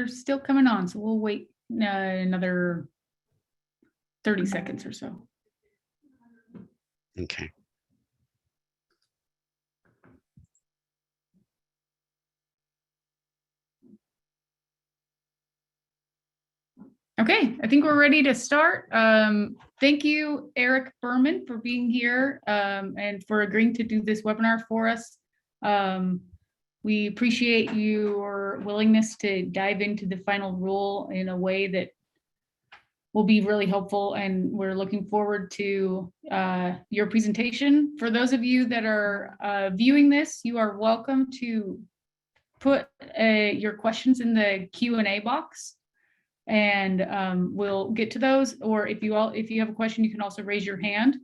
they're still coming on, so we'll wait another 30 seconds or so. Okay. Okay, I think we're ready to start. Thank you, Eric Berman, for being here and for agreeing to do this webinar for us. We appreciate your willingness to dive into the final rule in a way that will be really helpful, and we're looking forward to your presentation. For those of you that are viewing this, you are welcome to put your questions in the Q&A box, and we'll get to those. Or if you have a question, you can also raise your hand,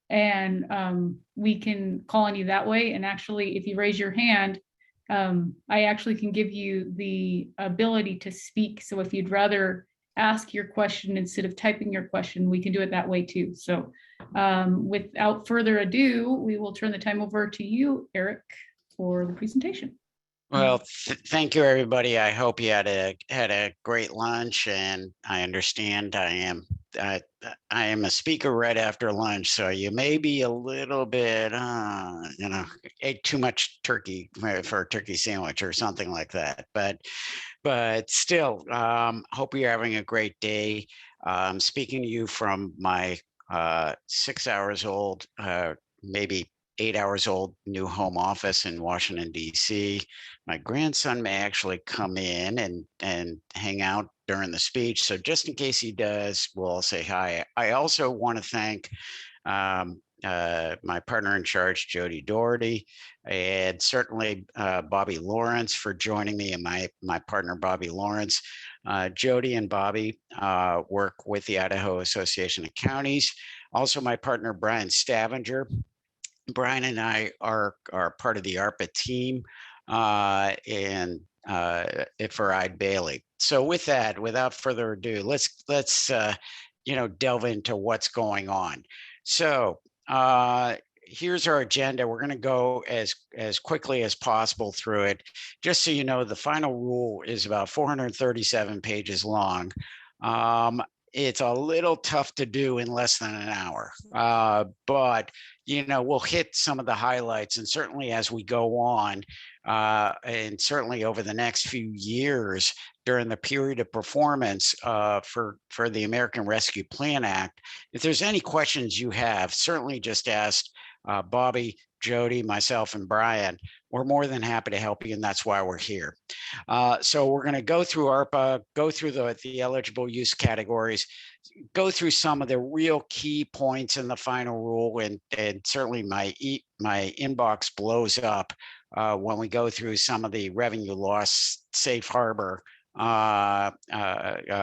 and we can call on you that way. And actually, if you raise your hand, I actually can give you the ability to speak. So if you'd rather ask your question instead of typing your question, we can do it that way too. So without further ado, we will turn the time over to you, Eric, for the presentation. Well, thank you, everybody. I hope you had a great lunch, and I understand I am a speaker right after lunch, so you may be a little bit, ate too much turkey for a turkey sandwich or something like that. But still, hope you're having a great day. I'm speaking to you from my 6 hours old, maybe 8 hours old new home office in Washington, D.C. My grandson may actually come in and hang out during the speech. So just in case he does, we'll say hi. I also want to thank my partner in charge, Jody Doherty, and certainly Bobby Lawrence for joining me, and my partner, Bobby Lawrence. Jody and Bobby work with the Idaho Association of Counties. Also, my partner, Brian Stavenger. Brian and I are part of the ARPA team and for Eide Bailey. So with that, without further ado, let's delve into what's going on. So here's our agenda. We're going to go as quickly as possible through it. Just so you know, the final rule is about 437 pages long. It's a little tough to do in less than an hour, but we'll hit some of the highlights, and certainly as we go on, and certainly over the next few years during the period of performance for the American Rescue Plan Act, if there's any questions you have, certainly just ask Bobby, Jody, myself, and Brian. We're more than happy to help you, and that's why we're here. So we're going to go through ARPA, go through the eligible use categories, go through some of the real key points in the final rule, and certainly my inbox blows up when we go through some of the revenue loss safe harbor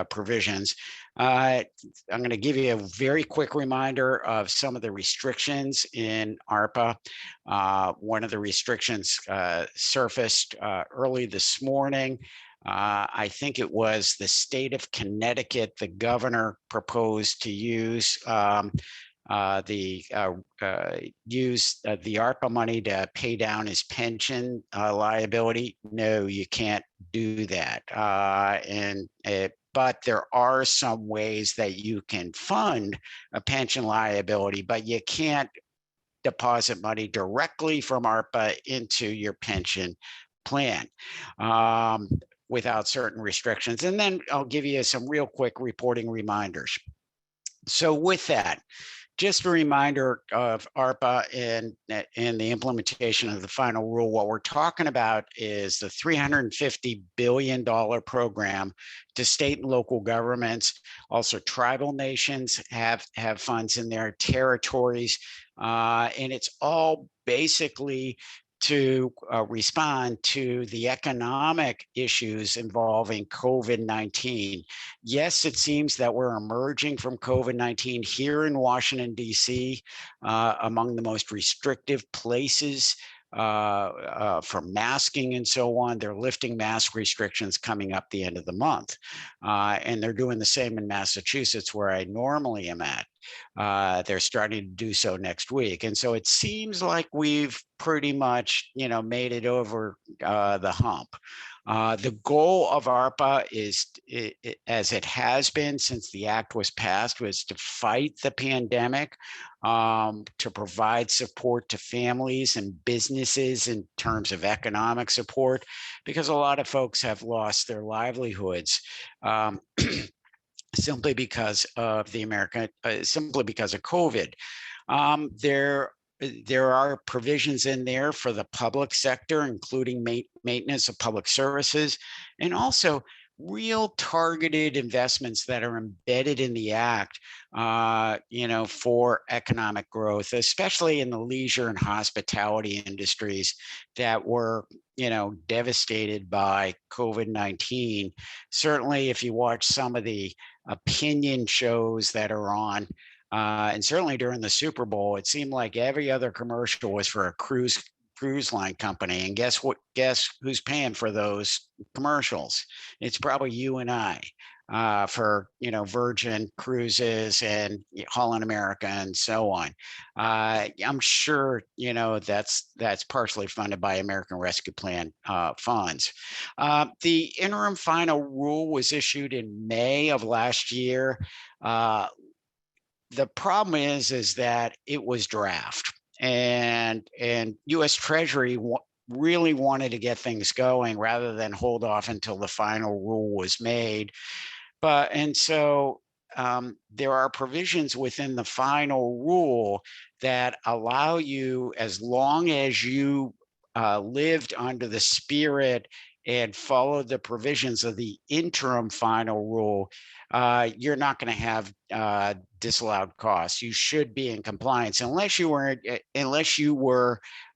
provisions. I'm going to give you a very quick reminder of some of the restrictions in ARPA. One of the restrictions surfaced early this morning. I think it was the state of Connecticut, the governor proposed to use the ARPA money to pay down his pension liability. No, you can't do that. But there are some ways that you can fund a pension liability, but you can't deposit money directly from ARPA into your pension plan without certain restrictions. And then I'll give you some real quick reporting reminders. So with that, just a reminder of ARPA and the implementation of the final rule. What we're talking about is the $350 billion program to state and local governments. Also, tribal nations have funds in their territories, and it's all basically to respond to the economic issues involving COVID-19. Yes, it seems that we're emerging from COVID-19 here in Washington, D.C., among the most restrictive places for masking and so on. They're lifting mask restrictions coming up the end of the month. And they're doing the same in Massachusetts, where I normally am at. They're starting to do so next week. And so it seems like we've pretty much, made it over the hump. The goal of ARPA is, as it has been since the act was passed, was to fight the pandemic, to provide support to families and businesses in terms of economic support, because a lot of folks have lost their livelihoods. Simply because of simply because of COVID. There are provisions in there for the public sector, including maintenance of public services, and also real targeted investments that are embedded in the act, for economic growth, especially in the leisure and hospitality industries that were, devastated by COVID-19. Certainly, if you watch some of the opinion shows that are on, and certainly during the Super Bowl, it seemed like every other commercial was for a cruise line company. And guess what? Guess who's paying for those commercials? It's probably you and I, for Virgin Cruises and Holland America and so on. I'm sure that's partially funded by American Rescue Plan funds. The interim final rule was issued in May of last year. The problem is that it was draft, and US Treasury really wanted to get things going rather than hold off until the final rule was made. So there are provisions within the final rule that allow you, as long as you lived under the spirit and followed the provisions of the interim final rule, you're not going to have disallowed costs. You should be in compliance unless you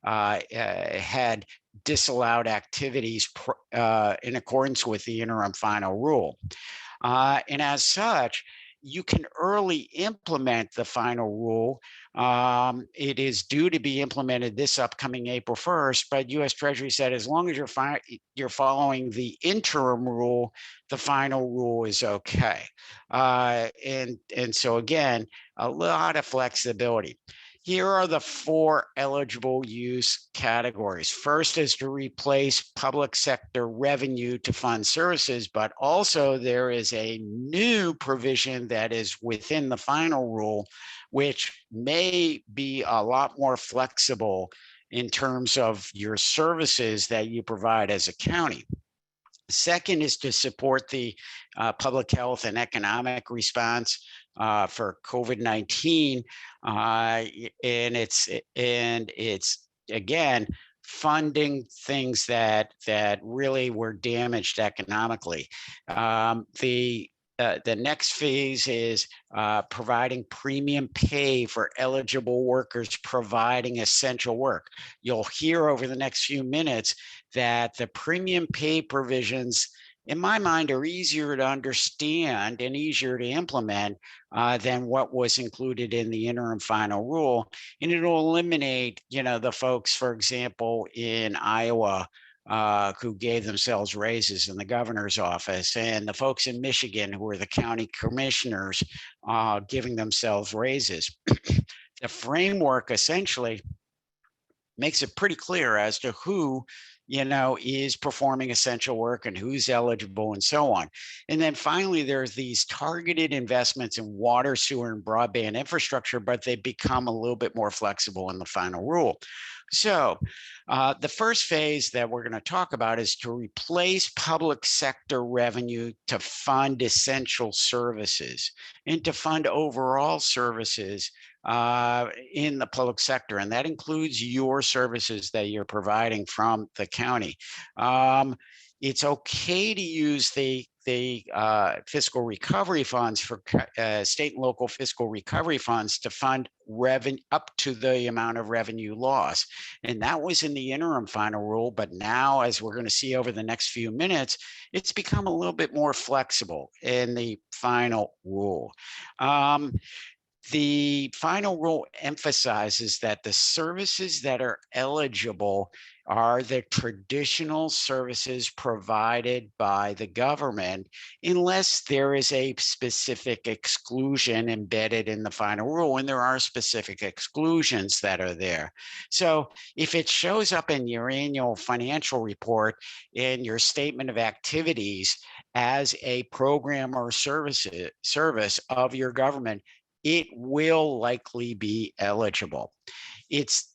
had disallowed activities in accordance with the interim final rule. And as such, you can early implement the final rule. It is due to be implemented this upcoming April 1st, but US Treasury said as long as you're following the interim rule, the final rule is okay. And so again, a lot of flexibility. Here are the 4 eligible use categories. First is to replace public sector revenue to fund services, but also there is a new provision that is within the final rule, which may be a lot more flexible in terms of your services that you provide as a county. Second is to support the public health and economic response for COVID-19, and it's again funding things that really were damaged economically. The next phase is providing premium pay for eligible workers providing essential work. You'll hear over the next few minutes that the premium pay provisions, in my mind, are easier to understand and easier to implement than what was included in the interim final rule. And it'll eliminate, the folks, for example, in Iowa, who gave themselves raises in the governor's office, and the folks in Michigan who were the county commissioners giving themselves raises. The framework essentially makes it pretty clear as to who is performing essential work and who's eligible and so on. And then finally, there's these targeted investments in water, sewer, and broadband infrastructure, but they become a little bit more flexible in the final rule. So the first phase that we're going to talk about is to replace public sector revenue to fund essential services and to fund overall services in the public sector, and that includes your services that you're providing from the county. It's okay to use the fiscal recovery funds for state and local fiscal recovery funds to fund revenue up to the amount of revenue loss. And that was in the interim final rule, but now, as we're going to see over the next few minutes, it's become a little bit more flexible in the final rule. The final rule emphasizes that the services that are eligible are the traditional services provided by the government, unless there is a specific exclusion embedded in the final rule. And there are specific exclusions that are there. So if it shows up in your annual financial report in your statement of activities as a program or service of your government, it will likely be eligible. It's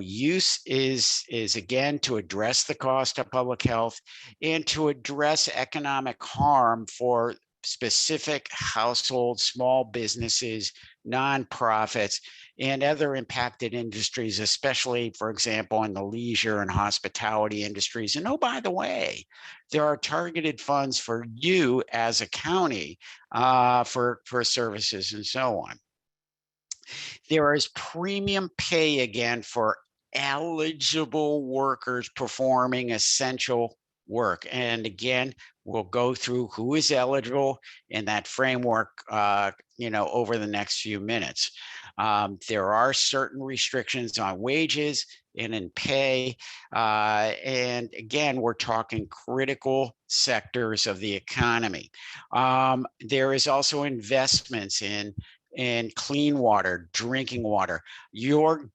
use is again to address the cost of public health and to address economic harm for specific households, small businesses, nonprofits, and other impacted industries, especially, for example, in the leisure and hospitality industries. And oh, by the way, there are targeted funds for you as a county for services and so on. There is premium pay again for eligible workers performing essential work. And again, we'll go through who is eligible in that framework, over the next few minutes. There are certain restrictions on wages and in pay. And again, we're talking critical sectors of the economy. There is also investments in clean water, drinking water. Your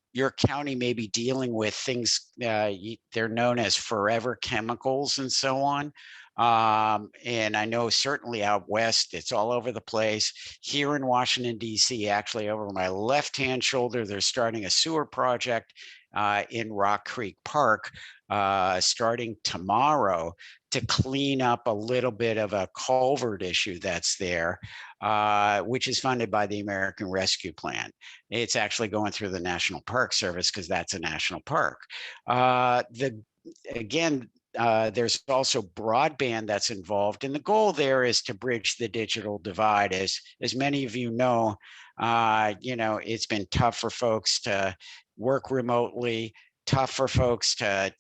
county may be dealing with things, they're known as forever chemicals and so on. And I know certainly out west, it's all over the place. Here in Washington, D.C., actually over my left-hand shoulder, they're starting a sewer project in Rock Creek Park starting tomorrow to clean up a little bit of a culvert issue that's there, which is funded by the American Rescue Plan. It's actually going through the National Park Service because that's a national park. There's also broadband that's involved, and the goal there is to bridge the digital divide. As many of you know, it's been tough for folks to work remotely, tough for folks to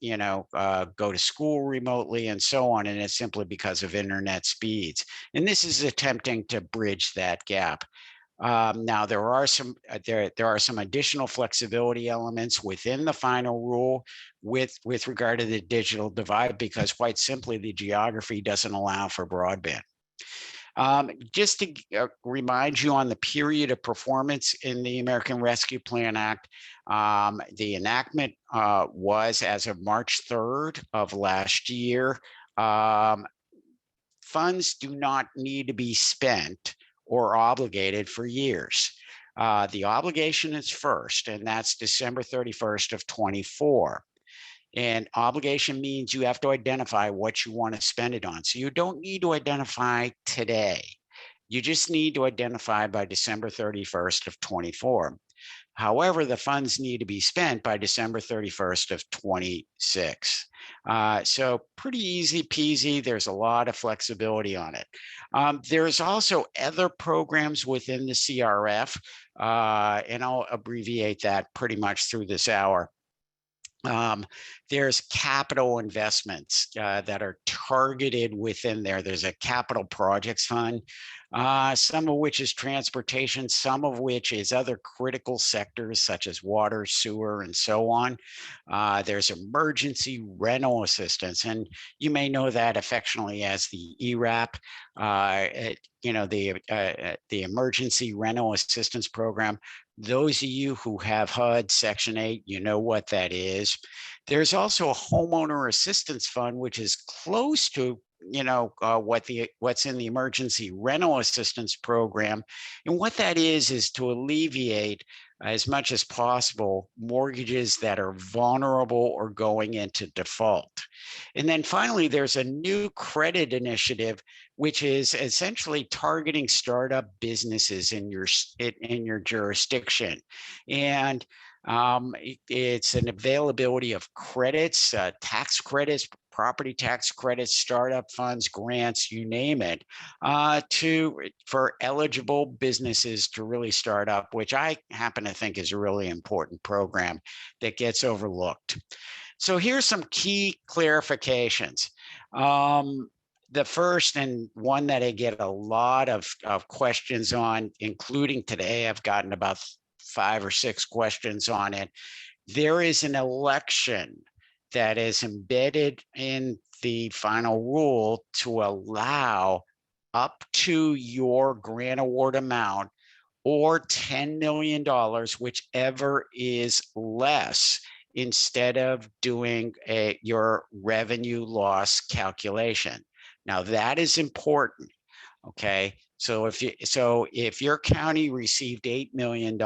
go to school remotely and so on, and it's simply because of internet speeds. And this is attempting to bridge that gap. Now there are some additional flexibility elements within the final rule with regard to the digital divide, because quite simply the geography doesn't allow for broadband. Just to remind you on the period of performance in the American Rescue Plan Act, the enactment was as of March 3rd of last year. Funds do not need to be spent or obligated for years. The obligation is first, and that's December 31st of 24. And obligation means you have to identify what you want to spend it on. So you don't need to identify today. You just need to identify by December 31st of 24. However, the funds need to be spent by December 31st of 26. So pretty easy peasy. There's a lot of flexibility on it. There's also other programs within the CRF, and I'll abbreviate that pretty much through this hour. There's capital investments that are targeted within there. There's a capital projects fund, some of which is transportation, some of which is other critical sectors such as water, sewer, and so on. There's emergency rental assistance, and you may know that affectionately as the ERAP, the Emergency Rental Assistance Program. Those of you who have HUD Section 8, you know what that is. There's also a homeowner assistance fund, which is close to what's in the emergency rental assistance program. And what that is to alleviate as much as possible mortgages that are vulnerable or going into default. And then finally, there's a new credit initiative, which is essentially targeting startup businesses in your jurisdiction. And it's an availability of credits, tax credits, property tax credits, startup funds, grants, you name it, for eligible businesses to really start up, which I happen to think is a really important program that gets overlooked. So here's some key clarifications. the first and one that I get a lot of questions on, including today, I've gotten about 5 or 6 questions on it. There is an election that is embedded in the final rule to allow up to your grant award amount or $10 million, whichever is less, instead of doing your revenue loss calculation. Now that is important. Okay, so if your county received $8 million,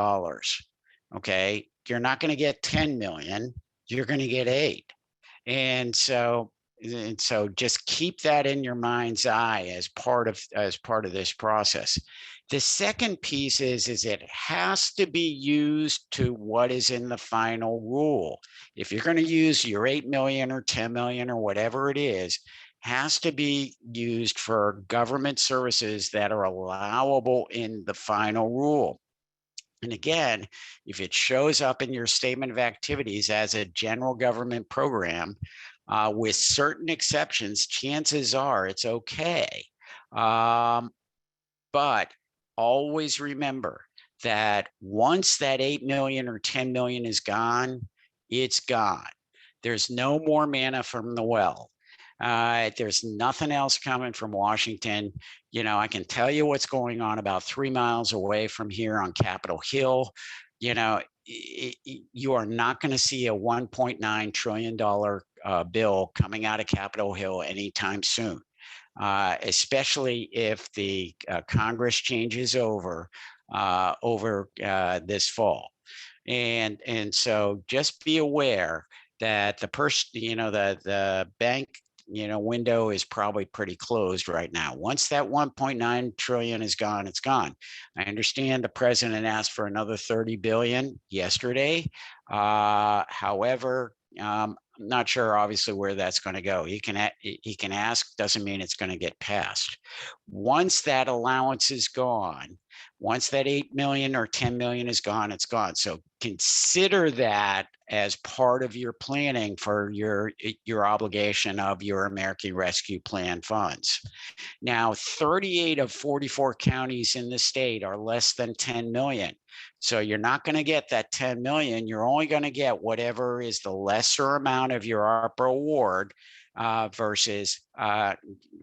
okay, you're not going to get 10 million, you're going to get 8. And so just keep that in your mind's eye as part of this process. The second piece is it has to be used to what is in the final rule. If you're going to use your 8 million or 10 million or whatever it is, has to be used for government services that are allowable in the final rule. And again, if it shows up in your statement of activities as a general government program, with certain exceptions, chances are it's okay. But always remember that once that 8 million or 10 million is gone, it's gone. There's no more manna from the well. There's nothing else coming from Washington. You know, I can tell you what's going on about 3 miles away from here on Capitol Hill. You know, you are not going to see a $1.9 trillion bill coming out of Capitol Hill anytime soon, especially if the Congress changes over this fall. And so just be aware that the bank window is probably pretty closed right now. Once that 1.9 trillion is gone, it's gone. I understand the president asked for another 30 billion yesterday. However, I'm not sure obviously where that's going to go. He can ask, doesn't mean it's going to get passed. Once that allowance is gone, once that 8 million or 10 million is gone, it's gone. So consider that as part of your planning for your obligation of your American Rescue Plan funds. Now, 38 of 44 counties in the state are less than 10 million. So you're not going to get that 10 million. You're only going to get whatever is the lesser amount of your ARPA award versus that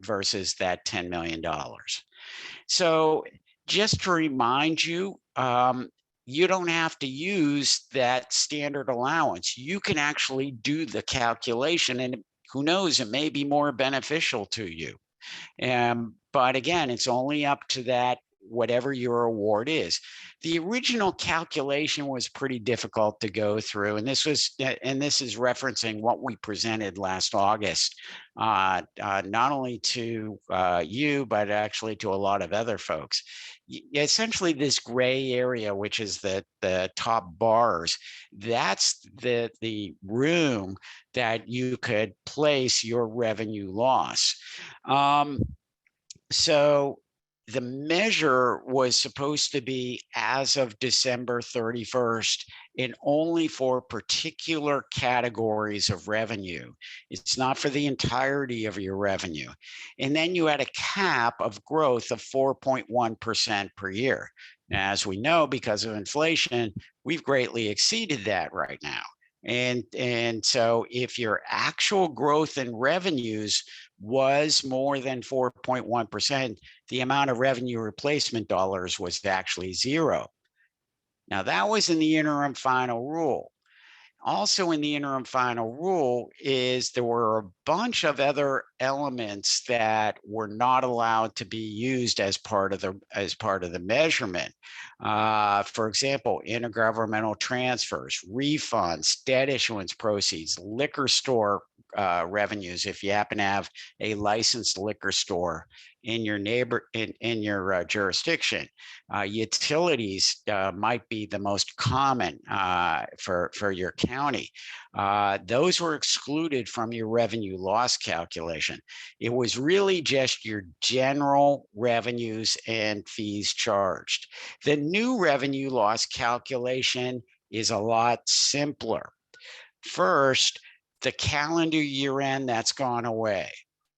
$10 million. So just to remind you, you don't have to use that standard allowance. You can actually do the calculation, and who knows, it may be more beneficial to you. But again, it's only up to that, whatever your award is. The original calculation was pretty difficult to go through, and this is referencing what we presented last August, not only to you, but actually to a lot of other folks. Essentially, this gray area, which is the top bars, that's the room that you could place your revenue loss. So the measure was supposed to be as of December 31st and only for particular categories of revenue. It's not for the entirety of your revenue. And then you had a cap of growth of 4.1% per year. Now, as we know, because of inflation, we've greatly exceeded that right now. And so if your actual growth in revenues was more than 4.1%, the amount of revenue replacement dollars was actually 0. Now that was in the interim final rule. Also in the interim final rule is there were a bunch of other elements that were not allowed to be used as part of the measurement. For example, intergovernmental transfers, refunds, debt issuance proceeds, liquor store revenues if you happen to have a licensed liquor store in your jurisdiction. Utilities might be the most common for your county. Those were excluded from your revenue loss calculation. It was really just your general revenues and fees charged. The new revenue loss calculation is a lot simpler. First, the calendar year end, that's gone away.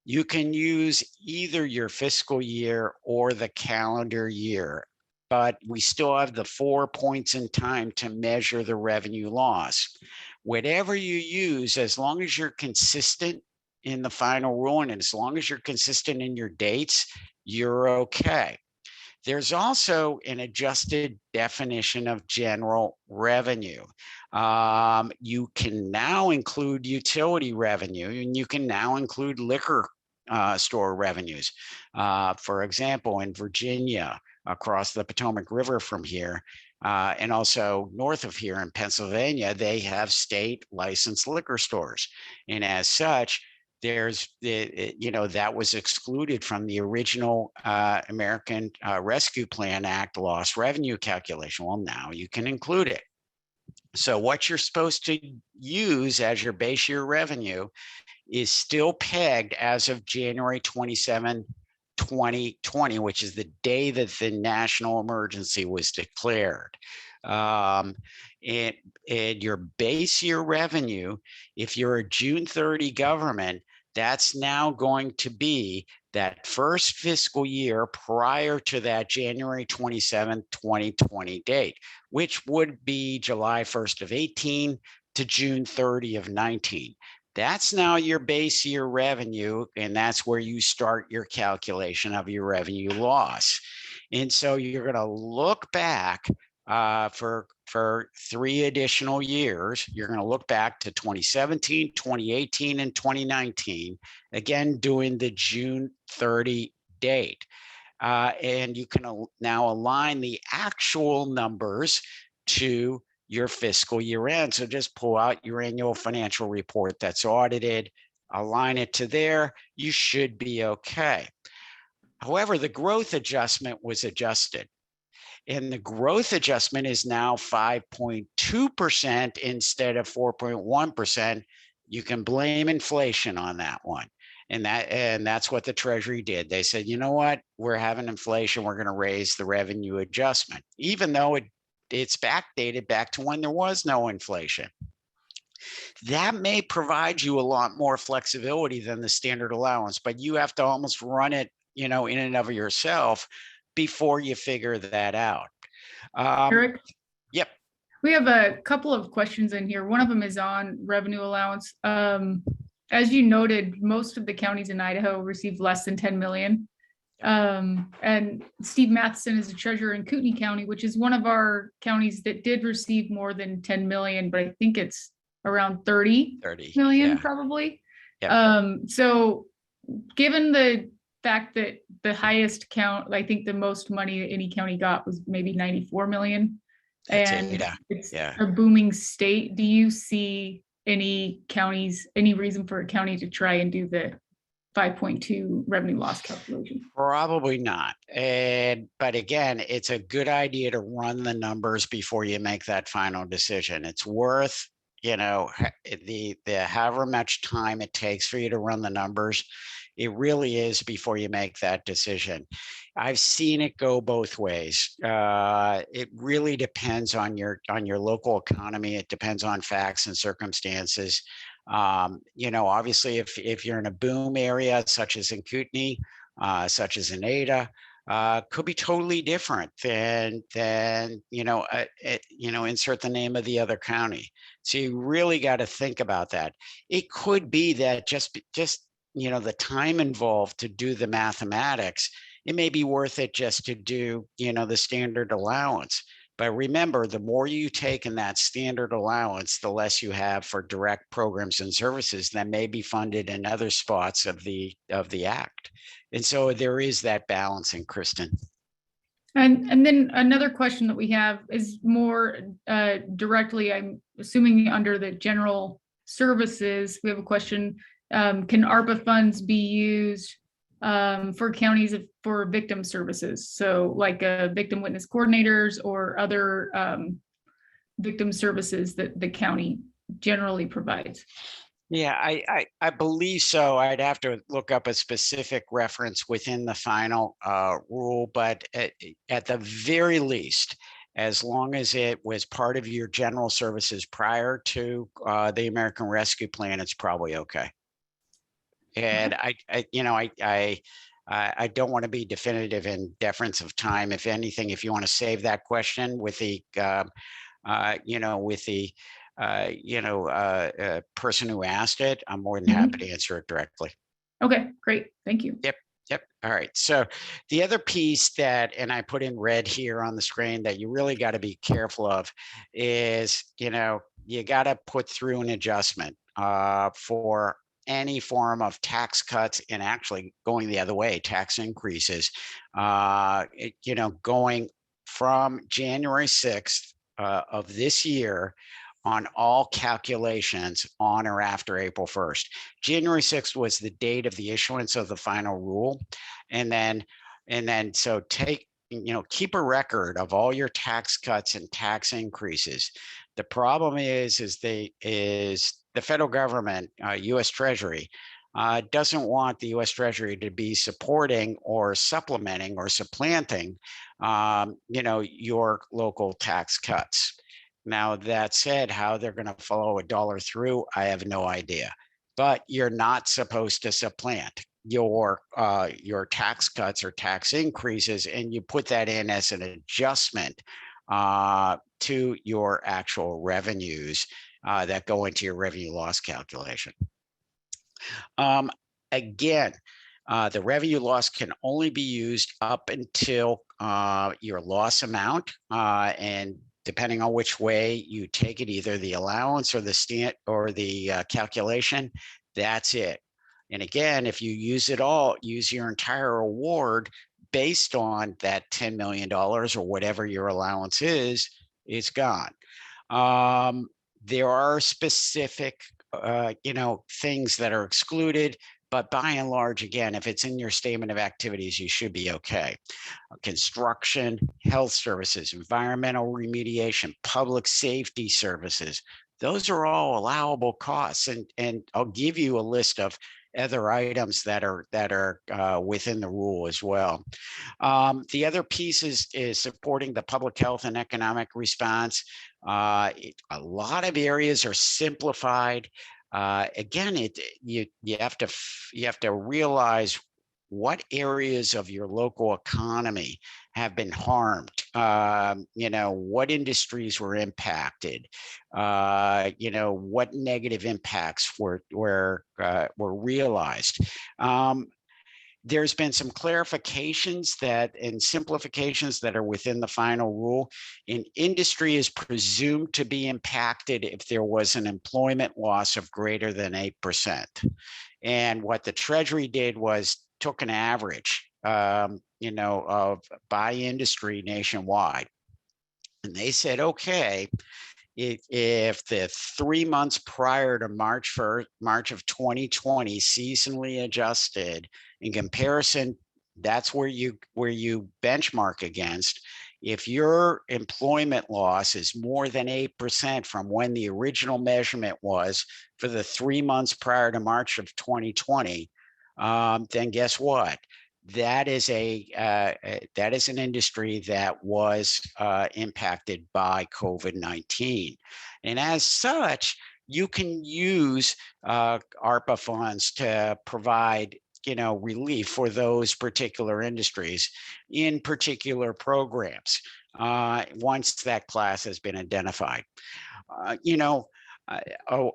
You can use either your fiscal year or the calendar year, but we still have the 4 points in time to measure the revenue loss. Whatever you use, as long as you're consistent in the final rule and as long as you're consistent in your dates, you're okay. There's also an adjusted definition of general revenue. You can now include utility revenue, and you can now include liquor store revenues. For example, in Virginia, across the Potomac River from here, and also north of here in Pennsylvania, they have state licensed liquor stores. And as such, there's that was excluded from the original American Rescue Plan Act lost revenue calculation. Well, now you can include it. So what you're supposed to use as your base year revenue is still pegged as of January 27, 2020, which is the day that the national emergency was declared. And your base year revenue, if you're a June 30 government, that's now going to be that first fiscal year prior to that January 27, 2020 date, which would be July 1st of 18 to June 30 of 19. That's now your base year revenue, and that's where you start your calculation of your revenue loss. And so you're going to look back for 3 additional years. You're going to look back to 2017, 2018, and 2019, again, doing the June 30 date. And you can now align the actual numbers to your fiscal year end. So just pull out your annual financial report that's audited, align it to there, you should be okay. However, the growth adjustment was adjusted. And the growth adjustment is now 5.2% instead of 4.1%. You can blame inflation on that one. And that's what the Treasury did. They said, you know what, we're having inflation, we're going to raise the revenue adjustment, even though it's backdated back to when there was no inflation. That may provide you a lot more flexibility than the standard allowance, but you have to almost run it, in and of yourself before you figure that out. Eric? Yep. We have a couple of questions in here. One of them is on revenue allowance. As you noted, most of the counties in Idaho received less than 10 million. And Steve Matheson is the treasurer in Kootenai County, which is one of our counties that did receive more than 10 million, but I think it's around 30 million, yeah. Probably. Yeah. So given the fact that the highest count, I think the most money any county got was maybe 94 million. And it's a booming state. Do you see any reason for a county to try and do the 5.2 revenue loss calculation? Probably not. But again, it's a good idea to run the numbers before you make that final decision. It's worth, the however much time it takes for you to run the numbers. It really is before you make that decision. I've seen it go both ways. It really depends on your local economy. It depends on facts and circumstances. Obviously, if you're in a boom area, such as in Kootenai, such as in Eide, could be totally different than insert the name of the other county. So you really got to think about that. It could be that just the time involved to do the mathematics, it may be worth it just to do, the standard allowance. But remember, the more you take in that standard allowance, the less you have for direct programs and services that may be funded in other spots of the act. And so there is that balancing, Kristen. And then another question that we have is more directly, I'm assuming under the general services, we have a question. Can ARPA funds be used for counties for victim services? So like victim witness coordinators or other victim services that the county generally provides? Yeah, I believe so. I'd have to look up a specific reference within the final rule, but at the very least, as long as it was part of your general services prior to the American Rescue Plan, it's probably okay. And I don't want to be definitive in deference of time. If anything, if you want to save that question with the, with the, person who asked it, I'm more than happy to answer it directly. Okay, great. Thank you. Yep. All right. So the other piece that, and I put in red here on the screen, that you really got to be careful of is, you got to put through an adjustment for any form of tax cuts, and actually going the other way, tax increases, going from January 6th of this year on all calculations on or after April 1st. January 6th was the date of the issuance of the final rule. And then so keep a record of all your tax cuts and tax increases. The problem is the federal government, US Treasury, doesn't want the US Treasury to be supporting or supplementing or supplanting, your local tax cuts. Now, that said, how they're going to follow a dollar through, I have no idea. But you're not supposed to supplant your tax cuts or tax increases, and you put that in as an adjustment to your actual revenues that go into your revenue loss calculation. Again, the revenue loss can only be used up until your loss amount, and depending on which way you take it, either the allowance or the calculation, that's it. And again, if you use it all, use your entire award based on that $10 million or whatever your allowance is, it's gone. There are specific, things that are excluded, but by and large, again, if it's in your statement of activities, you should be okay. Construction, health services, environmental remediation, public safety services, those are all allowable costs. And I'll give you a list of other items that are within the rule as well. The other piece is supporting the public health and economic response. A lot of areas are simplified. Again, you have to realize what areas of your local economy have been harmed. What industries were impacted. What negative impacts were realized. There's been some clarifications and simplifications that are within the final rule. An industry is presumed to be impacted if there was an employment loss of greater than 8%. And what the Treasury did was took an average, of by industry nationwide. And they said, okay, if the 3 months prior to March of 2020 seasonally adjusted, in comparison, that's where you benchmark against. If your employment loss is more than 8% from when the original measurement was for the 3 months prior to March of 2020, then guess what? That is an industry that was impacted by COVID-19, and as such, you can use ARPA funds to provide relief for those particular industries in particular programs once that class has been identified.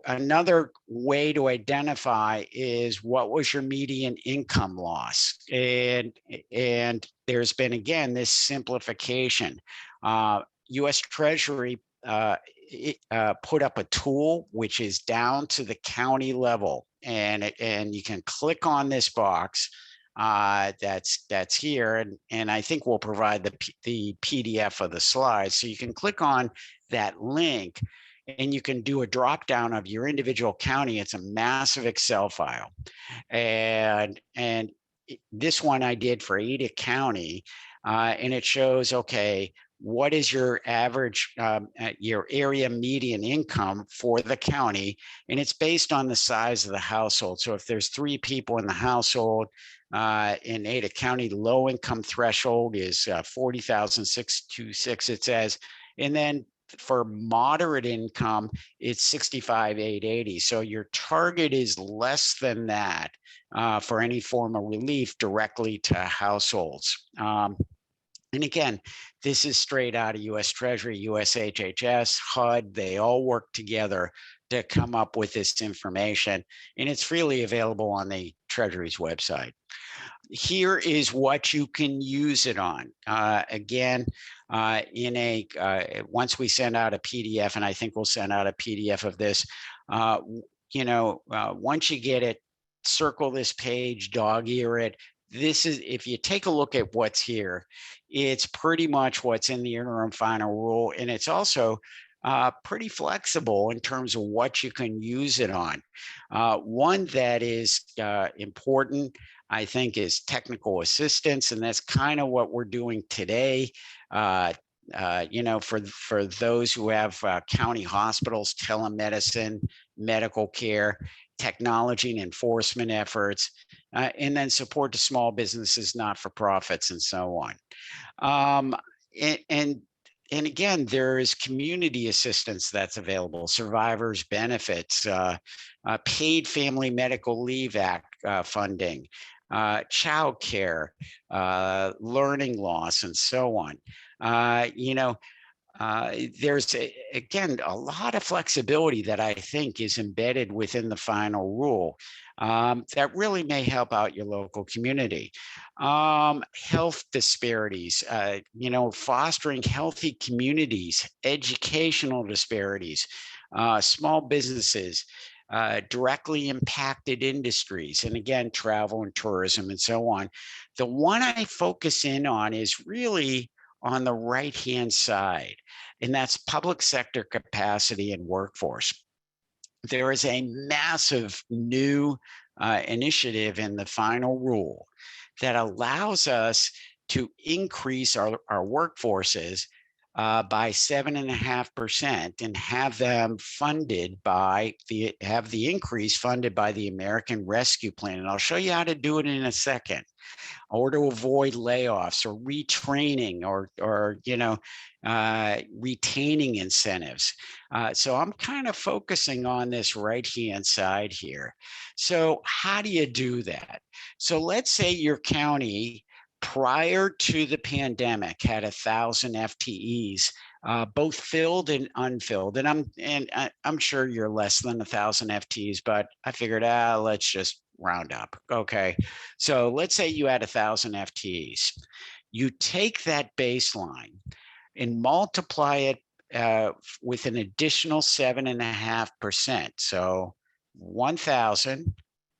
Another way to identify is what was your median income loss, and there's been, again, this simplification. US Treasury put up a tool which is down to the county level, and you can click on this box that's here, and I think we'll provide the PDF of the slides, so you can click on that link and you can do a drop down of your individual county. It's a massive Excel file, and this one I did for Eide County, and it shows, okay, what is your average, your area median income for the county, and it's based on the size of the household. So if there's 3 people in the household, in Eide County, low income threshold is 40,626, it says, and then for moderate income, it's 65,880. So your target is less than that for any form of relief directly to households. And again, this is straight out of US Treasury, US HHS, HUD. They all work together to come up with this information, and it's freely available on the Treasury's website. Here is what you can use it on. Again, once we send out a PDF, and I think we'll send out a PDF of this, once you get it, circle this page, dog ear it. This is, if you take a look at what's here, it's pretty much what's in the interim final rule, and it's also pretty flexible in terms of what you can use it on. One that is important, I think, is technical assistance, and that's kind of what we're doing today. For those who have county hospitals, telemedicine, medical care, technology and enforcement efforts, and then support to small businesses, not-for-profits, and so on. And again, there is community assistance that's available, survivors benefits, paid family medical leave act funding, child care, learning loss, and so on. There's, again, a lot of flexibility that I think is embedded within the final rule that really may help out your local community. Health disparities, fostering healthy communities, educational disparities, small businesses, directly impacted industries, and again, travel and tourism and so on. The one I focus in on is really on the right-hand side, and that's public sector capacity and workforce. There is a massive new initiative in the final rule that allows us to increase our workforces by 7.5% and have them funded by have the increase funded by the American Rescue Plan. And I'll show you how to do it in a second, or to avoid layoffs or retraining or retaining incentives. So I'm kind of focusing on this right-hand side here. So how do you do that? So let's say your county prior to the pandemic had 1,000 FTEs, both filled and unfilled. And I'm sure you're less than 1,000 FTEs, but I figured, let's just round up. Okay, so let's say you had 1,000 FTEs. You take that baseline and multiply it with an additional 7.5%. So 1,000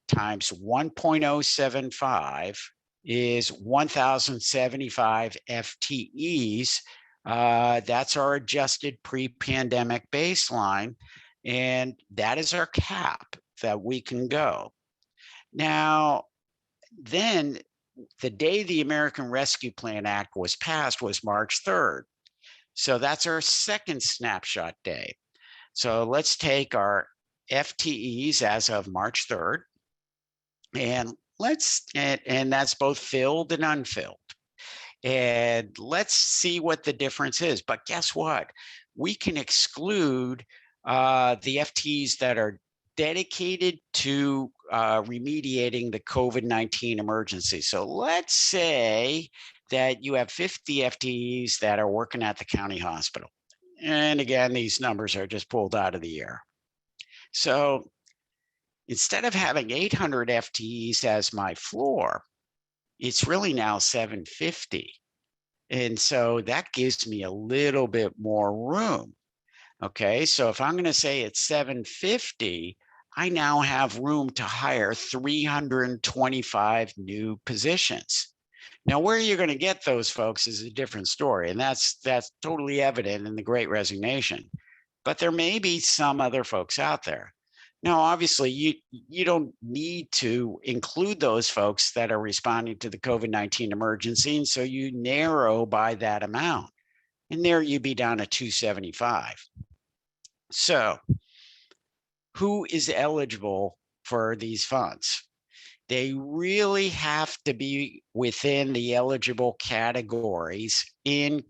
times 1.075 is 1,075 FTEs. That's our adjusted pre-pandemic baseline, and that is our cap that we can go. Now, then the day the American Rescue Plan Act was passed was March 3rd. So that's our second snapshot day. So let's take our FTEs as of March 3rd, and that's both filled and unfilled. And let's see what the difference is. But guess what? We can exclude the FTEs that are dedicated to remediating the COVID-19 emergency. So let's say that you have 50 FTEs that are working at the county hospital. And again, these numbers are just pulled out of the air. So instead of having 800 FTEs as my floor, it's really now 750. And so that gives me a little bit more room. Okay, so if I'm going to say it's 750, I now have room to hire 325 new positions. Now, where you're going to get those folks is a different story, and that's totally evident in the Great Resignation. But there may be some other folks out there. Now, obviously, you don't need to include those folks that are responding to the COVID-19 emergency, and so you narrow by that amount. And there you'd be down to 275. So who is eligible for these funds? They really have to be within the eligible categories in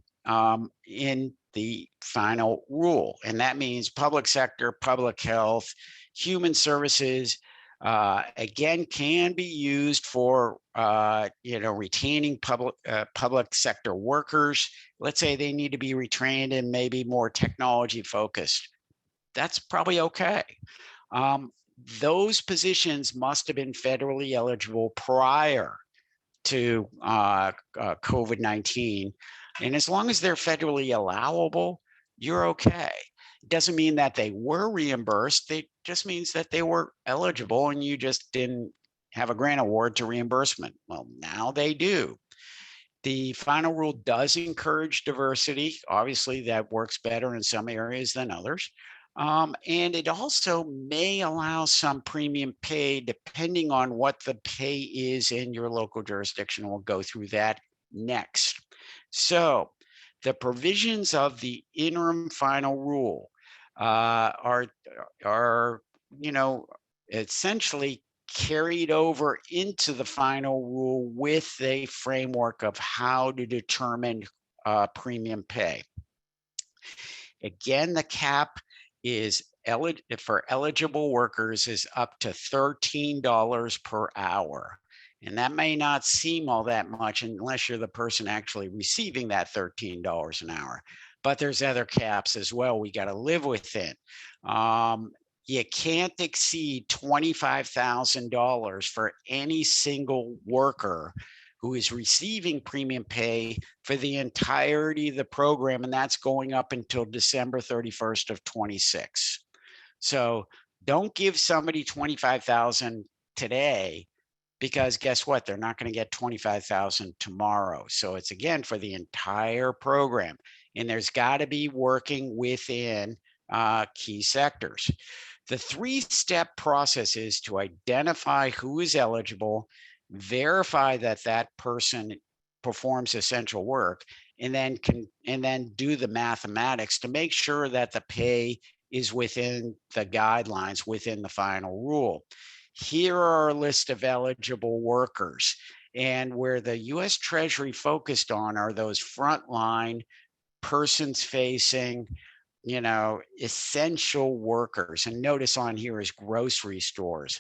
the final rule. And that means public sector, public health, human services, again, can be used for, retaining public sector workers. Let's say they need to be retrained and maybe more technology focused. That's probably okay. Those positions must have been federally eligible prior to COVID-19. And as long as they're federally allowable, you're okay. It doesn't mean that they were reimbursed. It just means that they were eligible and you just didn't have a grant award to reimbursement. Well, now they do. The final rule does encourage diversity. Obviously, that works better in some areas than others. And it also may allow some premium pay depending on what the pay is in your local jurisdiction. We'll go through that next. So the provisions of the interim final rule are essentially carried over into the final rule with a framework of how to determine premium pay. Again, the cap is for eligible workers is up to $13 per hour. And that may not seem all that much unless you're the person actually receiving that $13 an hour. But there's other caps as well we got to live within. You can't exceed $25,000 for any single worker who is receiving premium pay for the entirety of the program, and that's going up until December 31st of 26. So don't give somebody $25,000 today, because guess what? They're not going to get $25,000 tomorrow. So it's again for the entire program, and there's got to be working within key sectors. The three-step process is to identify who is eligible, verify that that person performs essential work, and then do the mathematics to make sure that the pay is within the guidelines within the final rule. Here are a list of eligible workers, and where the US Treasury focused on are those frontline persons facing essential workers. And notice on here is grocery stores,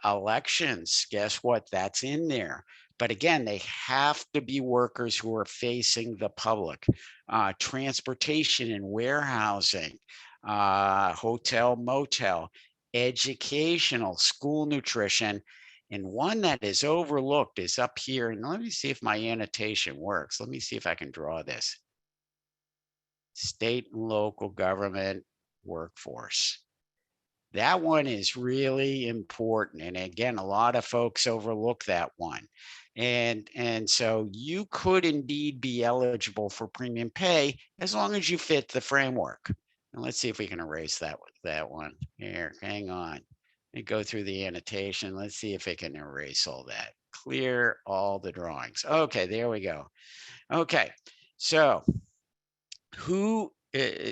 elections. Guess what? That's in there. But again, they have to be workers who are facing the public. Transportation and warehousing, hotel, motel, educational, school nutrition. And one that is overlooked is up here. And let me see if my annotation works. Let me see if I can draw this. State and local government workforce. That one is really important. And again, a lot of folks overlook that one. And so you could indeed be eligible for premium pay as long as you fit the framework. And let's see if we can erase that one. Here, hang on. And go through the annotation. Let's see if it can erase all that. Clear all the drawings. Okay, there we go. Okay, so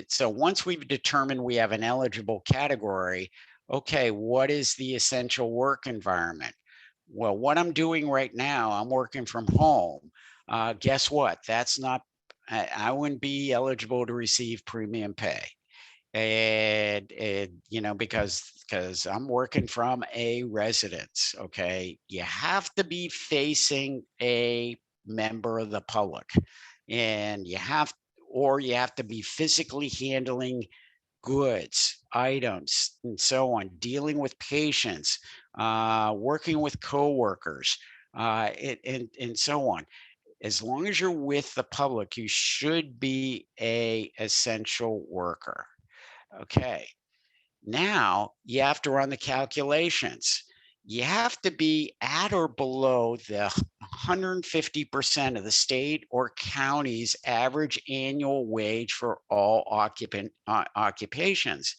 so once we've determined we have an eligible category, okay, what is the essential work environment? Well, what I'm doing right now, I'm working from home. Guess what? That's not, I wouldn't be eligible to receive premium pay. And because I'm working from a residence, okay? You have to be facing a member of the public, and you have to be physically handling goods, items, and so on, dealing with patients, working with coworkers, and so on. As long as you're with the public, you should be an essential worker. Okay, now you have to run the calculations. You have to be at or below the 150% of the state or county's average annual wage for all occupations.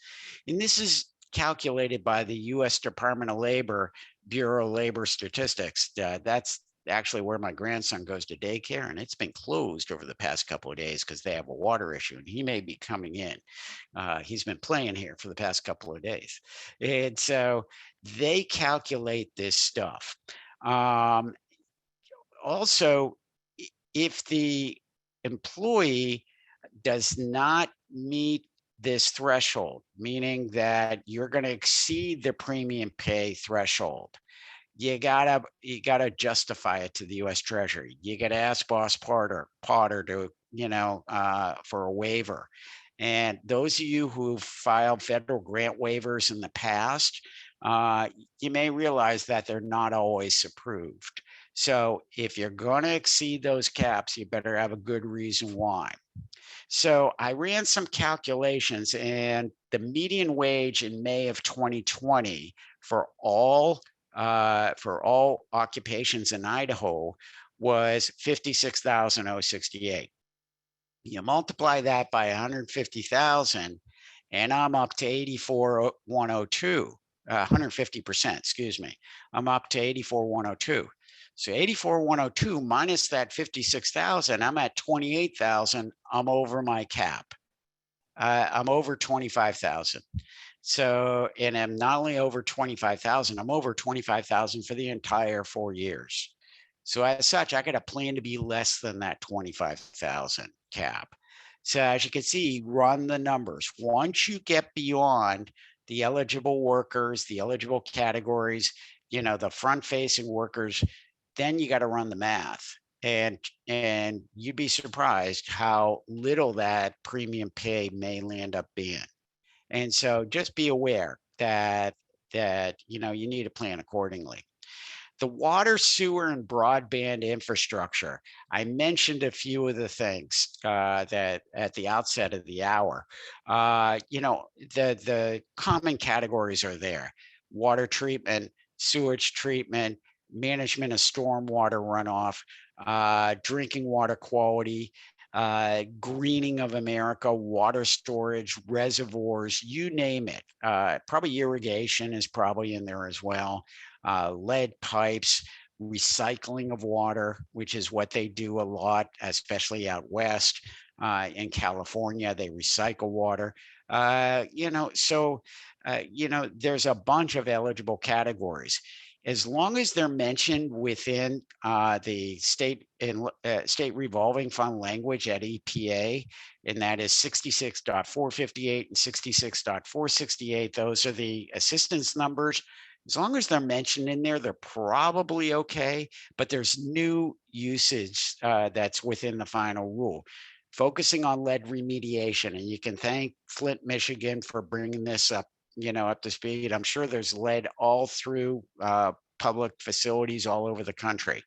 And this is calculated by the US Department of Labor, Bureau of Labor Statistics. That's actually where my grandson goes to daycare, and it's been closed over the past couple of days because they have a water issue, and he may be coming in. He's been playing here for the past couple of days. And so they calculate this stuff. Also, if the employee does not meet this threshold, meaning that you're going to exceed the premium pay threshold, you gotta justify it to the US Treasury. You gotta ask Boss Potter to, for a waiver. And those of you who've filed federal grant waivers in the past, you may realize that they're not always approved. So if you're gonna exceed those caps, you better have a good reason why. So I ran some calculations, and the median wage in May of 2020 for all occupations in Idaho was 56,068. You multiply that by 150,000, and I'm up to 84,102. 150%, excuse me. I'm up to 84,102. So 84,102 minus that 56,000, I'm at 28,000. I'm over my cap. I'm over 25,000. So, and I'm not only over 25,000, I'm over 25,000 for the entire 4 years. So as such, I got a plan to be less than that 25,000 cap. So as you can see, run the numbers. Once you get beyond the eligible workers, the eligible categories, the front facing workers, then you got to run the math. And you'd be surprised how little that premium pay may land up being. And so just be aware that you need to plan accordingly. The water, sewer, and broadband infrastructure. I mentioned a few of the things that at the outset of the hour. The common categories are there: water treatment, sewage treatment, management of stormwater runoff, drinking water quality, greening of America, water storage, reservoirs, you name it. Probably irrigation is probably in there as well. Lead pipes, recycling of water, which is what they do a lot, especially out west. In California, they recycle water. There's a bunch of eligible categories. As long as they're mentioned within the state revolving fund language at EPA, and that is 66.458 and 66.468, those are the assistance numbers. As long as they're mentioned in there, they're probably okay, but there's new usage that's within the final rule. Focusing on lead remediation, and you can thank Flint, Michigan for bringing this up up to speed. I'm sure there's lead all through public facilities all over the country.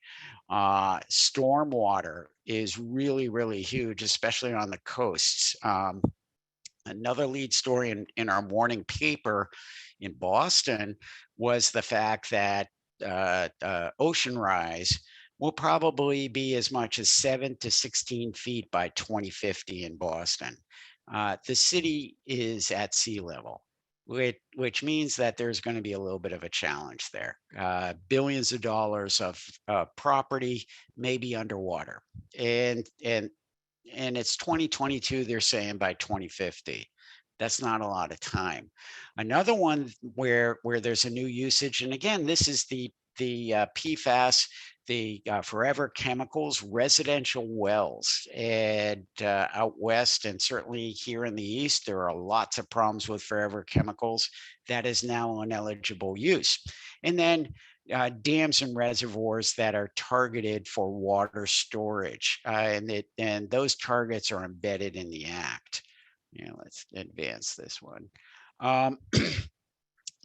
Stormwater is really, really huge, especially on the coasts. Another lead story in our morning paper in Boston was the fact that ocean rise will probably be as much as 7 to 16 feet by 2050 in Boston. The city is at sea level, which means that there's going to be a little bit of a challenge there. Billions of dollars of property may be underwater, and it's 2022. They're saying by 2050. That's not a lot of time. Another one where there's a new usage, and again, this is the PFAS, the forever chemicals, residential wells, and out west, and certainly here in the east, there are lots of problems with forever chemicals. That is now ineligible use. And then dams and reservoirs that are targeted for water storage, and those targets are embedded in the act. Let's advance this one.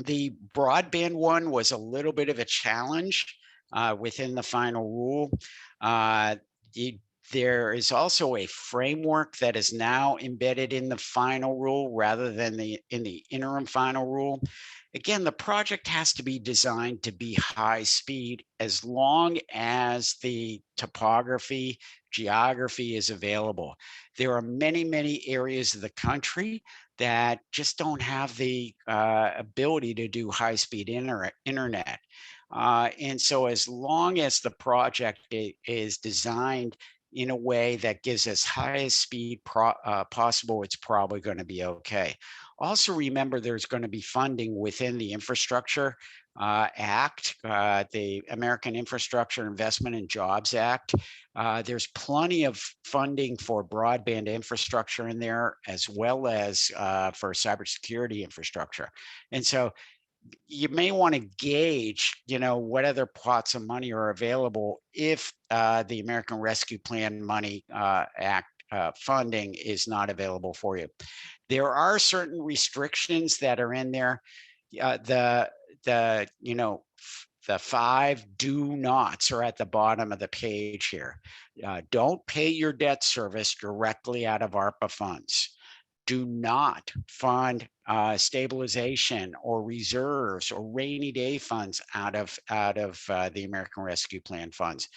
The broadband one was a little bit of a challenge within the final rule. There is also a framework that is now embedded in the final rule rather than in the interim final rule. Again, the project has to be designed to be high speed as long as the topography, geography is available. There are many, many areas of the country that just don't have the ability to do high-speed internet. And so as long as the project is designed in a way that gives us highest speed possible, it's probably going to be okay. Also remember, there's going to be funding within the infrastructure Act, the American Infrastructure Investment and Jobs Act. There's plenty of funding for broadband infrastructure in there, as well as for cybersecurity infrastructure. And so you may want to gauge, what other pots of money are available if the American Rescue Plan Money Act funding is not available for you. There are certain restrictions that are in there. The 5 do nots are at the bottom of the page here. Don't pay your debt service directly out of ARPA funds. Do not fund stabilization or reserves or rainy day funds out of the American Rescue Plan funds.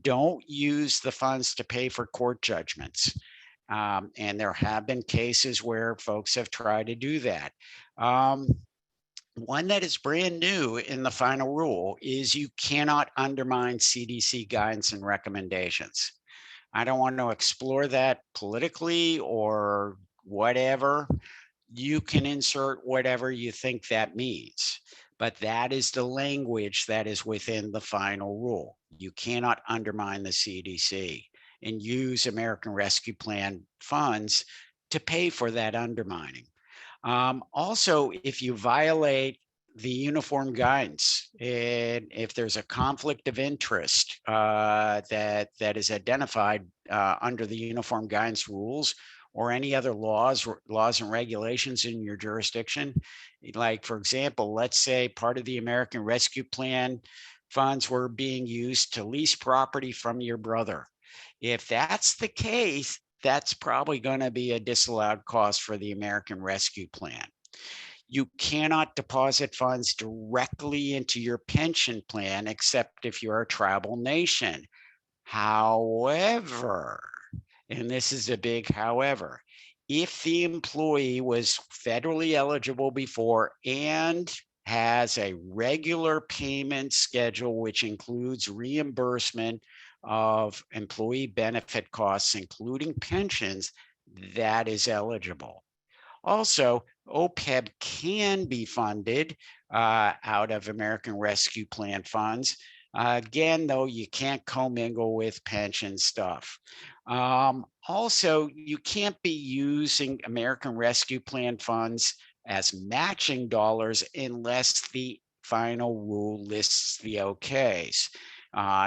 Don't use the funds to pay for court judgments. And there have been cases where folks have tried to do that. One that is brand new in the final rule is you cannot undermine CDC guidance and recommendations. I don't want to explore that politically or whatever. You can insert whatever you think that means, but that is the language that is within the final rule. You cannot undermine the CDC and use American Rescue Plan funds to pay for that undermining. Also, if you violate the uniform guidance, and if there's a conflict of interest that is identified under the uniform guidance rules or any other laws and regulations in your jurisdiction, like, for example, let's say part of the American Rescue Plan funds were being used to lease property from your brother. If that's the case, that's probably going to be a disallowed cost for the American Rescue Plan. You cannot deposit funds directly into your pension plan except if you're a tribal nation. However, and this is a big however, if the employee was federally eligible before and has a regular payment schedule, which includes reimbursement of employee benefit costs, including pensions, that is eligible. Also, OPEB can be funded out of American Rescue Plan funds. Again, though, you can't commingle with pension stuff. Also, you can't be using American Rescue Plan funds as matching dollars unless the final rule lists the OKs.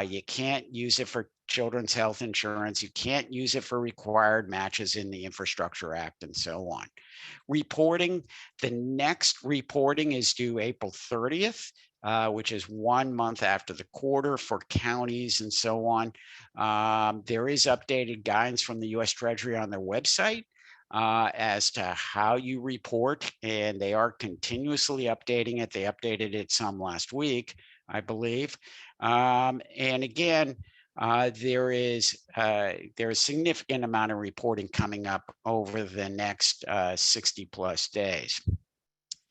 You can't use it for children's health insurance. You can't use it for required matches in the Infrastructure Act and so on. Reporting, the next reporting is due April 30th, which is 1 month after the quarter for counties and so on. There is updated guidance from the US Treasury on their website as to how you report, and they are continuously updating it. They updated it some last week, I believe. And again, there is a significant amount of reporting coming up over the next 60 plus days.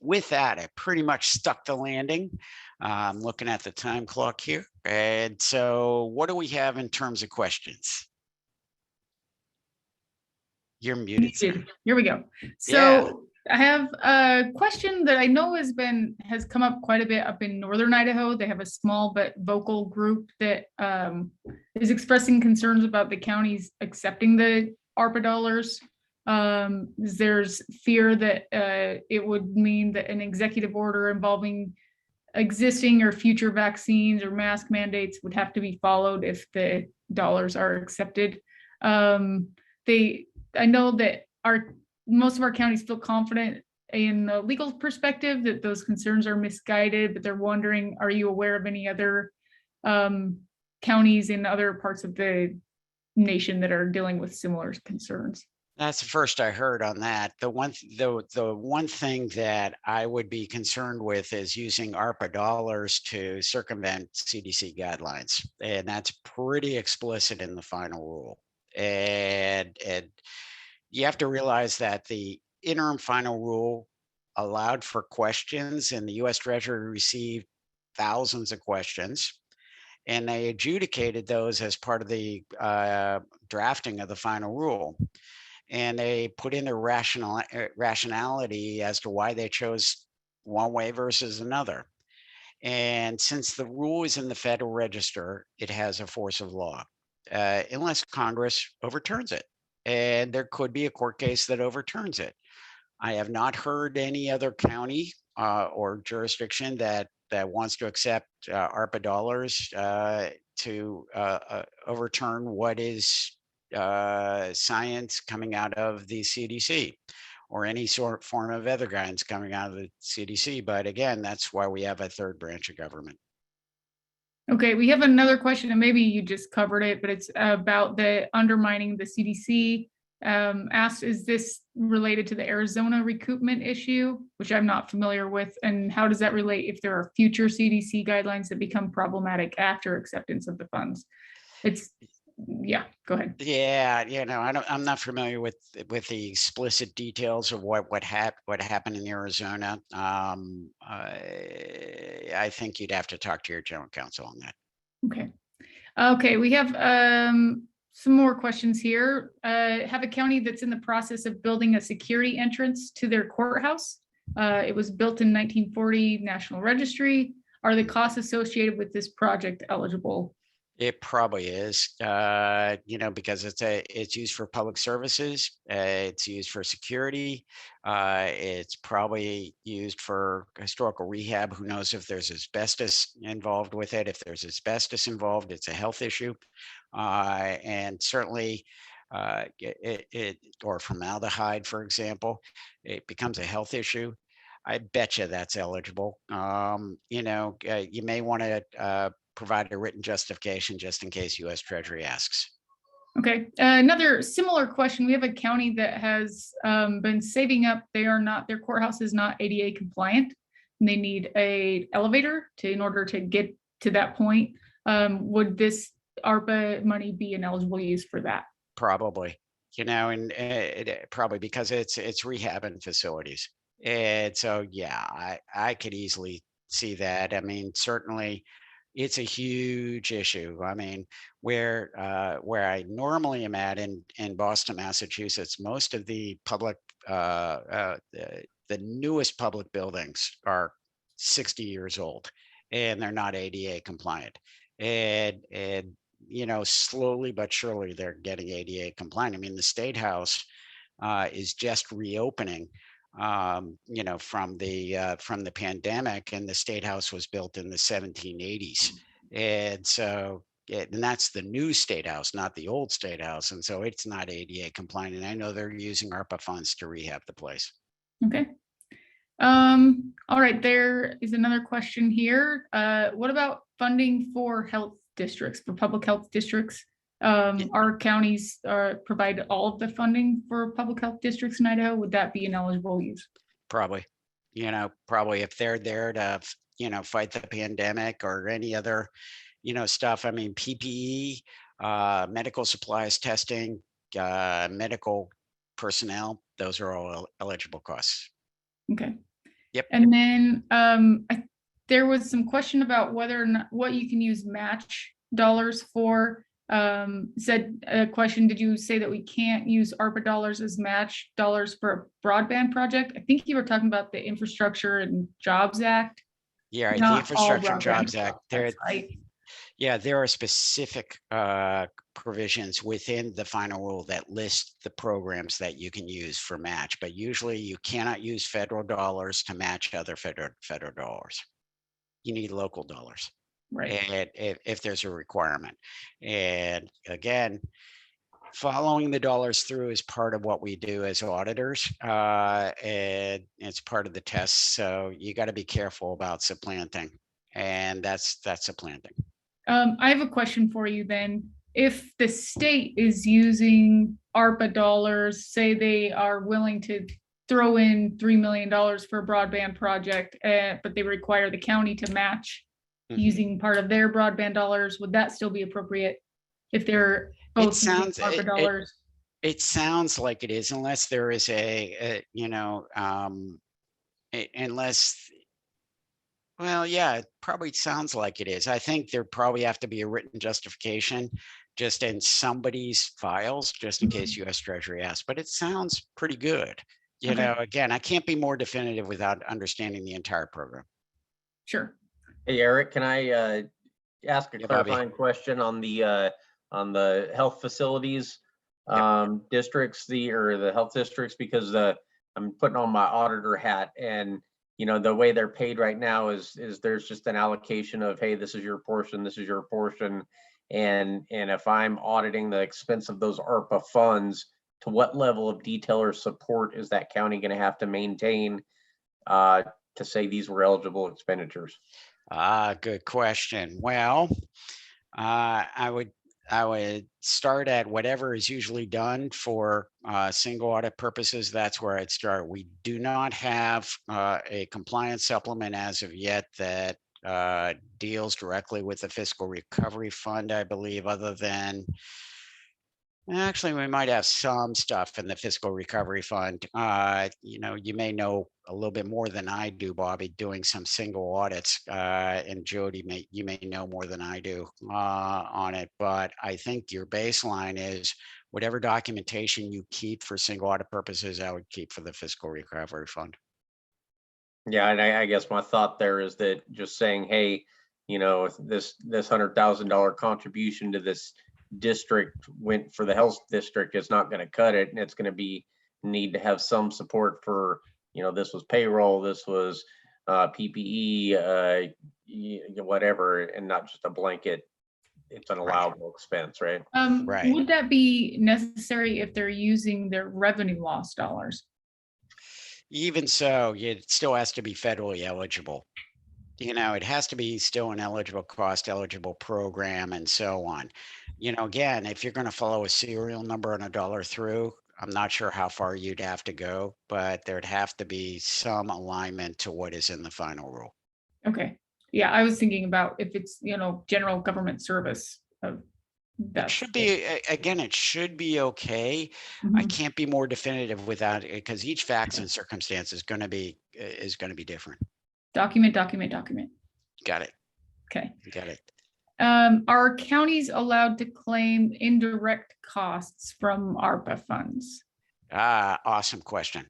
With that, I pretty much stuck the landing. I'm looking at the time clock here. And so what do we have in terms of questions? You're muted. Here we go. So I have a question that I know has come up quite a bit up in northern Idaho. They have a small but vocal group that is expressing concerns about the counties accepting the ARPA dollars. There's fear that it would mean that an executive order involving existing or future vaccines or mask mandates would have to be followed if the dollars are accepted. I know that most of our counties feel confident in the legal perspective that those concerns are misguided, but they're wondering, are you aware of any other counties in other parts of the nation that are dealing with similar concerns? That's the first I heard on that. The one thing that I would be concerned with is using ARPA dollars to circumvent CDC guidelines. And that's pretty explicit in the final rule. And you have to realize that the interim final rule allowed for questions, and the US Treasury received thousands of questions. And they adjudicated those as part of the drafting of the final rule. And they put in their rationality as to why they chose one way versus another. And since the rule is in the Federal Register, it has a force of law, unless Congress overturns it. And there could be a court case that overturns it. I have not heard any other county or jurisdiction that wants to accept ARPA dollars to overturn what is science coming out of the CDC or any sort of form of other guidance coming out of the CDC. But again, that's why we have a third branch of government. Okay, we have another question, and maybe you just covered it, but it's about the undermining the CDC. Asked, is this related to the Arizona recoupment issue, which I'm not familiar with, and how does that relate if there are future CDC guidelines that become problematic after acceptance of the funds? Yeah, go ahead. Yeah, I'm not familiar with the explicit details of what happened in Arizona. I think you'd have to talk to your general counsel on that. Okay. Okay, we have some more questions here. Have a county that's in the process of building a security entrance to their courthouse. It was built in 1940, National Registry. Are the costs associated with this project eligible? It probably is, because it's used for public services. It's used for security. It's probably used for historical rehab. Who knows if there's asbestos involved with it? If there's asbestos involved, it's a health issue. And certainly, or formaldehyde, for example, it becomes a health issue. I bet you that's eligible. You may want to provide a written justification just in case US Treasury asks. Okay, another similar question. We have a county that has been saving up. Their courthouse is not ADA compliant, and they need a elevator in order to get to that point. Would this ARPA money be an eligible use for that? Probably, and probably because it's rehab and facilities. And so, yeah, I could easily see that. I mean, certainly it's a huge issue. I mean, where I normally am at in Boston, Massachusetts, most of the public, the newest public buildings are 60 years old, and they're not ADA compliant. And slowly but surely they're getting ADA compliant. I mean, the State House is just reopening from the pandemic, and the State House was built in the 1780s. And so, and that's the new State House, not the old State House. And so it's not ADA compliant. And I know they're using ARPA funds to rehab the place. Okay. All right, there is another question here. What about funding for health districts, for public health districts? Our counties provide all of the funding for public health districts in Idaho. Would that be an eligible use? Probably, probably if they're there to, fight the pandemic or any other, stuff. I mean, PPE, medical supplies, testing, medical personnel, those are all eligible costs. Okay. Yep. And then there was some question about whether or not what you can use match dollars for. Said a question, did you say that we can't use ARPA dollars as match dollars for a broadband project? I think you were talking about the Infrastructure and Jobs Act. Yeah, the Infrastructure and Jobs Act. Right. Yeah, there are specific provisions within the final rule that list the programs that you can use for match, but usually you cannot use federal dollars to match other federal dollars. You need local dollars. Right. And if there's a requirement. And again, following the dollars through is part of what we do as auditors, and it's part of the test. So you got to be careful about supplanting, and that's supplanting. I have a question for you then. If the state is using ARPA dollars, say they are willing to throw in $3 million for a broadband project, but they require the county to match using part of their broadband dollars, would that still be appropriate if they're both using ARPA dollars? It sounds like it is, unless there is well, yeah, it probably sounds like it is. I think there probably have to be a written justification just in somebody's files, just in case US Treasury asks, but it sounds pretty good. Again, I can't be more definitive without understanding the entire program. Sure. Hey, Eric, can I ask a Yeah, Bobby. clarifying question on the health facilities districts, the health districts, because I'm putting on my auditor hat, and the way they're paid right now is there's just an allocation of, hey, this is your portion, this is your portion, and if I'm auditing the expense of those ARPA funds, to what level of detail or support is that county going to have to maintain to say these were eligible expenditures? Good question. Well, I would start at whatever is usually done for single audit purposes. That's where I'd start. We do not have a compliance supplement as of yet that deals directly with the fiscal recovery fund, I believe, other than actually, we might have some stuff in the fiscal recovery fund. You may know a little bit more than I do, Bobby, doing some single audits, and Jody you may know more than I do on it. But I think your baseline is whatever documentation you keep for single audit purposes, I would keep for the fiscal recovery fund. Yeah, and I guess my thought there is that just saying, hey, this $100,000 contribution to this district went for the health district is not going to cut it, and it's going to need to have some support for, this was payroll, this was PPE, whatever, and not just a blanket. It's an allowable expense, right? Right. Would that be necessary if they're using their revenue loss dollars? Even so, it still has to be federally eligible. It has to be still an eligible cost eligible program and so on. Again, if you're going to follow a serial number and a dollar through, I'm not sure how far you'd have to go, but there'd have to be some alignment to what is in the final rule. Okay. Yeah, I was thinking about if it's, general government service. It should be, again, it should be okay. I can't be more definitive without it because each facts and circumstance is going to be different. Document. Got it. Okay. Got it. Are counties allowed to claim indirect costs from ARPA funds? Awesome question.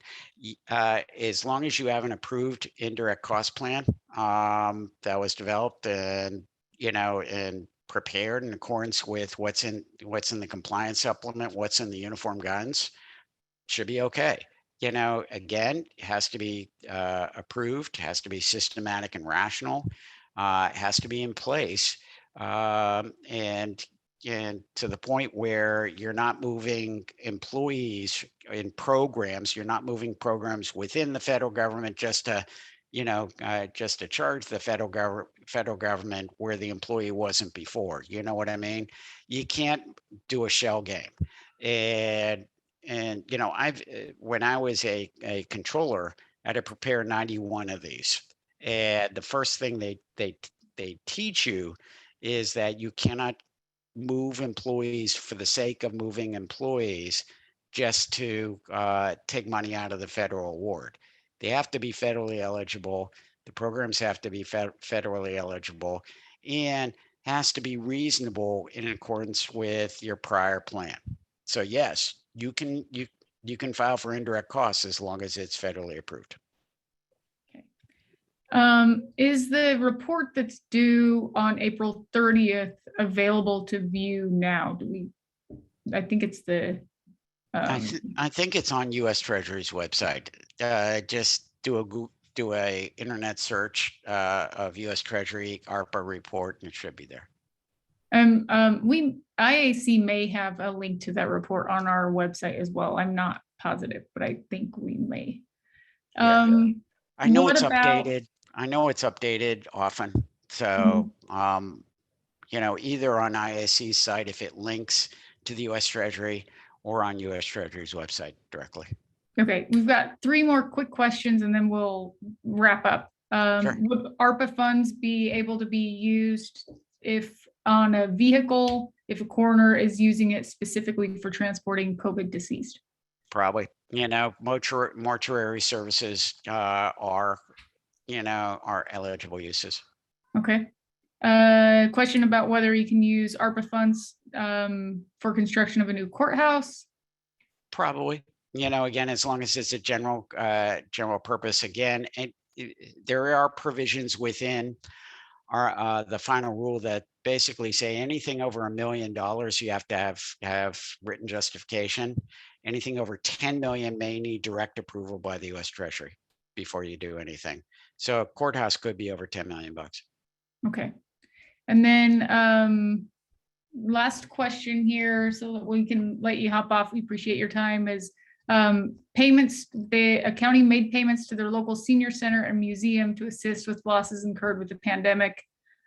As long as you have an approved indirect cost plan that was developed and and prepared in accordance with what's in the compliance supplement, what's in the uniform guidance, should be okay. Again, it has to be approved, has to be systematic and rational, it has to be in place, and to the point where you're not moving employees in programs, you're not moving programs within the federal government just to charge the federal government where the employee wasn't before. You know what I mean? You can't do a shell game. And when I was a controller, I had to prepare 91 of these. And the first thing they teach you is that you cannot move employees for the sake of moving employees just to take money out of the federal award. They have to be federally eligible. The programs have to be federally eligible and has to be reasonable in accordance with your prior plan. So yes, you can file for indirect costs as long as it's federally approved. Is the report that's due on April 30th available to view now? I think it's the. I think it's on US Treasury's website. Just do a internet search of US Treasury ARPA report and it should be there. IAC may have a link to that report on our website as well. I'm not positive, but I think we may. I know it's updated. I know it's updated often. So, either on IAC's site, if it links to the US Treasury, or on US Treasury's website directly. Okay, we've got 3 more quick questions and then we'll wrap up. Sure. Would ARPA funds be able to be used if on a vehicle, if a coroner is using it specifically for transporting COVID deceased? Probably. Mortuary services are eligible uses. Okay. Question about whether you can use ARPA funds for construction of a new courthouse. Probably. Again, as long as it's a general purpose. Again, and there are provisions within the final rule that basically say anything over $1 million, you have to have written justification. Anything over 10 million may need direct approval by the US Treasury before you do anything. So a courthouse could be over 10 million bucks. Okay. And then last question here, so that we can let you hop off. We appreciate your time. Is payments, the county made payments to their local senior center and museum to assist with losses incurred with the pandemic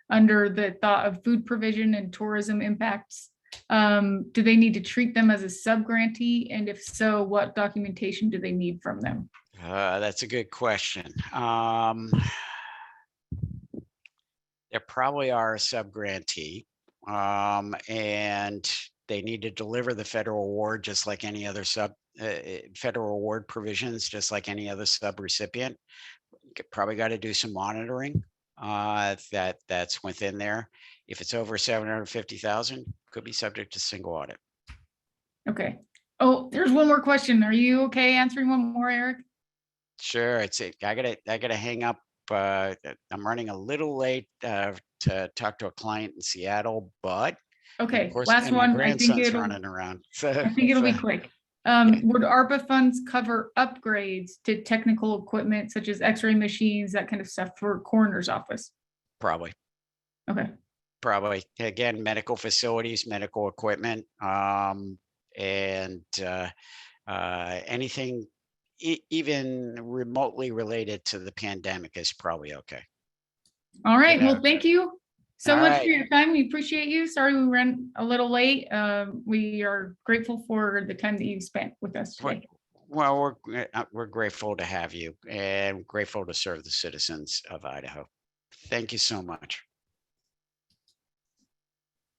under the thought of food provision and tourism impacts. Do they need to treat them as a sub-grantee? And if so, what documentation do they need from them? That's a good question. There probably are a sub-grantee, and they need to deliver the federal award just like any other federal award provisions, just like any other sub-recipient. Probably got to do some monitoring that's within there. If it's over 750,000, could be subject to single audit. Okay. Oh, there's one more question. Are you okay answering one more, Eric? Sure. I gotta hang up. I'm running a little late to talk to a client in Seattle, but okay, of course, last and one. my grandson's running around. So, I think it'll be quick. Would ARPA funds cover upgrades to technical equipment such as X-ray machines, that kind of stuff for coroner's office? Probably. Okay. Probably. Again, medical facilities, medical equipment, and anything even remotely related to the pandemic is probably okay. All right. Well, thank you so All much right. for your time. We appreciate you. Sorry we ran a little late. We are grateful for the time that you've spent with us today. Well, we're grateful to have you and grateful to serve the citizens of Idaho. Thank you so much.